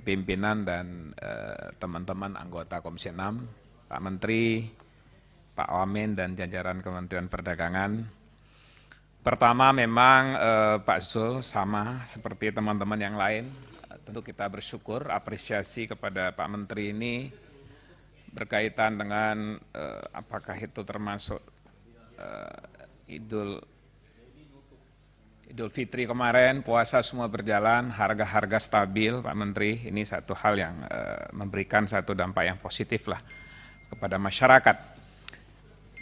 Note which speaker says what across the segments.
Speaker 1: pimpinan dan teman-teman anggota Komisi 6, Pak Menteri, Pak Wamen dan jajaran Kementerian Perdagangan. Pertama memang Pak Zul sama seperti teman-teman yang lain, tentu kita bersyukur, apresiasi kepada Pak Menteri ini berkaitan dengan apakah itu termasuk Idul Fitri kemarin, puasa semua berjalan, harga-harga stabil Pak Menteri, ini satu hal yang memberikan satu dampak yang positif lah kepada masyarakat.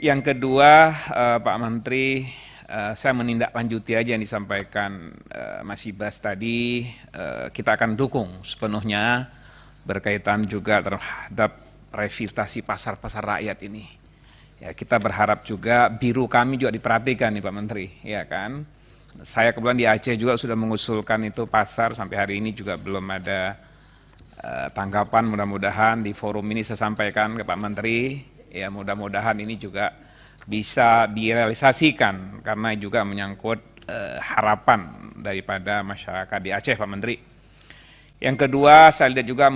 Speaker 1: Yang kedua Pak Menteri, saya menindaklanjuti aja yang disampaikan Mas Ibas tadi, kita akan dukung sepenuhnya berkaitan juga terhadap revitalisasi pasar-pasar rakyat ini. Ya, kita berharap juga biru kami juga diperhatikan nih Pak Menteri, ya kan? Saya kebetulan di Aceh juga sudah mengusulkan itu pasar, sampai hari ini juga belum ada tanggapan. Mudah-mudahan di forum ini saya sampaikan ke Pak Menteri, ya mudah-mudahan ini juga bisa direalisasikan karena juga menyangkut harapan daripada masyarakat di Aceh Pak Menteri. Yang kedua saya lihat juga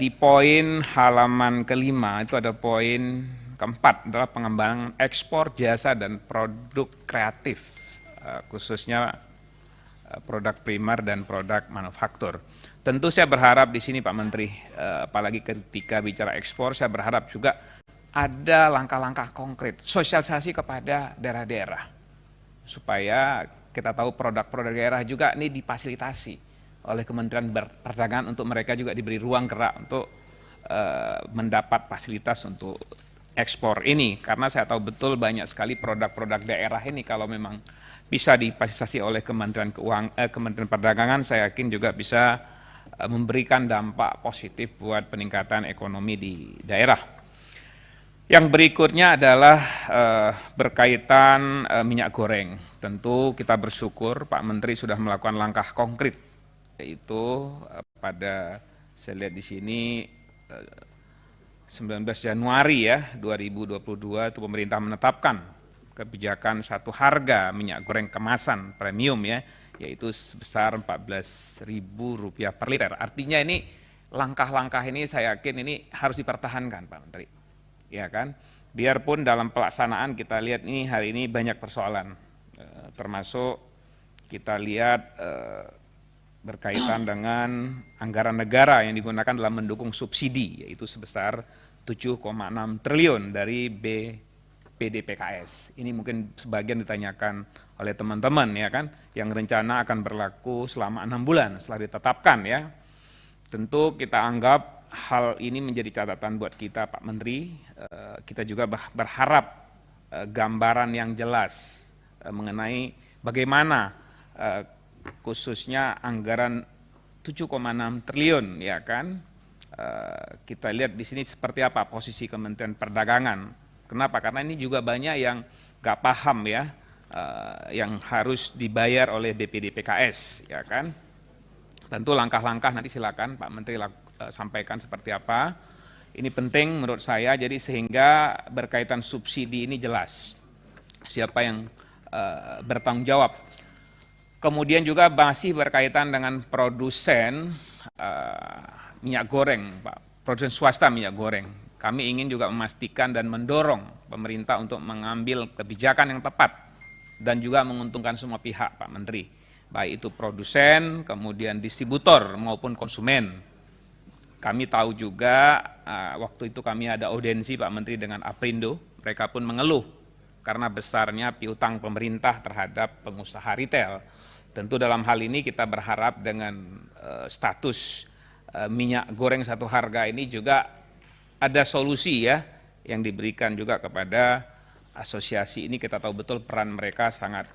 Speaker 1: di poin halaman kelima itu ada poin keempat adalah pengembangan ekspor jasa dan produk kreatif. Khususnya produk primer dan produk manufaktur. Tentu saya berharap di sini Pak Menteri, apalagi ketika bicara ekspor, saya berharap juga ada langkah-langkah konkret, sosialisasi kepada daerah-daerah, supaya kita tahu produk-produk daerah juga ini difasilitasi oleh Kementerian Perdagangan untuk mereka juga diberi ruang gerak untuk mendapat fasilitas untuk ekspor ini, karena saya tahu betul banyak sekali produk-produk daerah ini kalau memang bisa difasilitasi oleh Kementerian Kementerian Perdagangan, saya yakin juga bisa memberikan dampak positif buat peningkatan ekonomi di daerah. Yang berikutnya adalah berkaitan minyak goreng. Tentu kita bersyukur Pak Menteri sudah melakukan langkah konkret, yaitu pada saya lihat di sini 19 Januari ya 2022 itu pemerintah menetapkan kebijakan satu harga minyak goreng kemasan premium ya, yaitu sebesar Rp14.000 per liter. Artinya ini langkah-langkah ini saya yakin ini harus dipertahankan Pak Menteri, ya kan? Biarpun dalam pelaksanaan kita lihat ini hari ini banyak persoalan, termasuk kita lihat berkaitan dengan anggaran negara yang digunakan dalam mendukung subsidi, yaitu sebesar 7,6 triliun dari BPDPKS. Ini mungkin sebagian ditanyakan oleh teman-teman ya kan, yang rencana akan berlaku selama 6 bulan setelah ditetapkan ya. Tentu kita anggap hal ini menjadi catatan buat kita Pak Menteri. Kita juga berharap gambaran yang jelas mengenai bagaimana khususnya anggaran 7,6 triliun ya kan. Kita lihat di sini seperti apa posisi Kementerian Perdagangan. Kenapa? Karena ini juga banyak yang nggak paham ya, yang harus dibayar oleh BPDPKS, ya kan? Tentu langkah-langkah nanti silakan Pak Menteri sampaikan seperti apa. Ini penting menurut saya, jadi sehingga berkaitan subsidi ini jelas siapa yang bertanggung jawab. Kemudian juga masih berkaitan dengan produsen minyak goreng, Pak, produsen swasta minyak goreng. Kami ingin juga memastikan dan mendorong pemerintah untuk mengambil kebijakan yang tepat dan juga menguntungkan semua pihak Pak Menteri, baik itu produsen, kemudian distributor maupun konsumen. Kami tahu juga waktu itu kami ada audiensi Pak Menteri dengan Aprindo, mereka pun mengeluh karena besarnya piutang pemerintah terhadap pengusaha retail. Tentu dalam hal ini kita berharap dengan status minyak goreng satu harga ini juga ada solusi ya yang diberikan juga kepada asosiasi ini. Kita tahu betul peran mereka sangat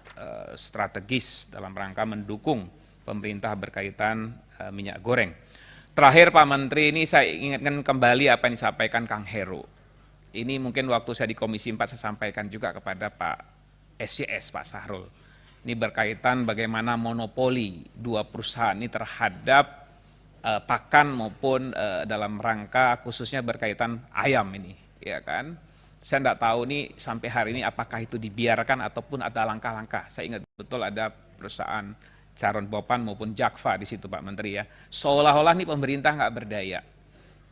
Speaker 1: strategis dalam rangka mendukung pemerintah berkaitan minyak goreng. Terakhir Pak Menteri, ini saya ingatkan kembali apa yang disampaikan Kang Heru. Ini mungkin waktu saya di Komisi 4 saya sampaikan juga kepada Pak SCS, Pak Sahrul. Ini berkaitan bagaimana monopoli dua perusahaan ini terhadap pakan maupun dalam rangka khususnya berkaitan ayam ini, ya kan? Saya tidak tahu nih sampai hari ini apakah itu dibiarkan ataupun ada langkah-langkah. Saya ingat betul ada perusahaan Caron Popan maupun Jakfa di situ Pak Menteri ya. Seolah-olah nih pemerintah nggak berdaya.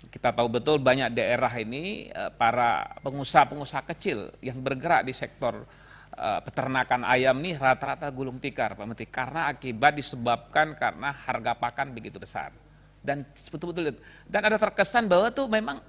Speaker 1: Kita tahu betul banyak daerah ini para pengusaha-pengusaha kecil yang bergerak di sektor peternakan ayam nih rata-rata gulung tikar Pak Menteri, karena akibat disebabkan karena harga pakan begitu besar. Dan betul-betul, dan ada terkesan bahwa tuh memang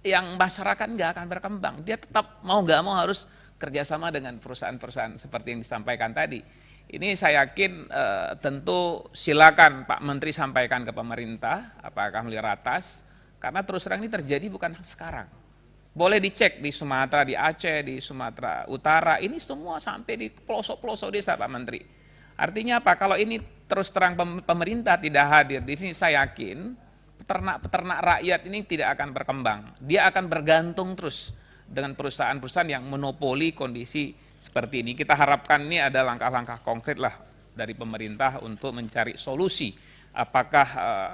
Speaker 1: yang masyarakat nggak akan berkembang, dia tetap mau nggak mau harus kerjasama dengan perusahaan-perusahaan seperti yang disampaikan tadi. Ini saya yakin tentu silakan Pak Menteri sampaikan ke pemerintah apakah melalui ratas, karena terus terang ini terjadi bukan sekarang. Boleh dicek di Sumatera, di Aceh, di Sumatera Utara, ini semua sampai di pelosok-pelosok desa Pak Menteri. Artinya apa? Kalau ini terus terang pemerintah tidak hadir di sini, saya yakin peternak-peternak rakyat ini tidak akan berkembang. Dia akan bergantung terus dengan perusahaan-perusahaan yang monopoli kondisi seperti ini. Kita harapkan ini ada langkah-langkah konkret lah dari pemerintah untuk mencari solusi. Apakah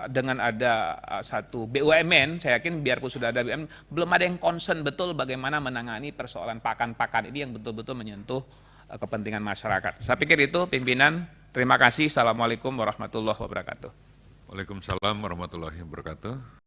Speaker 1: dengan ada satu BUMN, saya yakin biarpun sudah ada BUMN, belum ada yang concern betul bagaimana menangani persoalan pakan-pakan ini yang betul-betul menyentuh kepentingan masyarakat. Saya pikir itu pimpinan. Terima kasih. Assalamualaikum warahmatullahi wabarakatuh.
Speaker 2: Waalaikumsalam warahmatullahi wabarakatuh.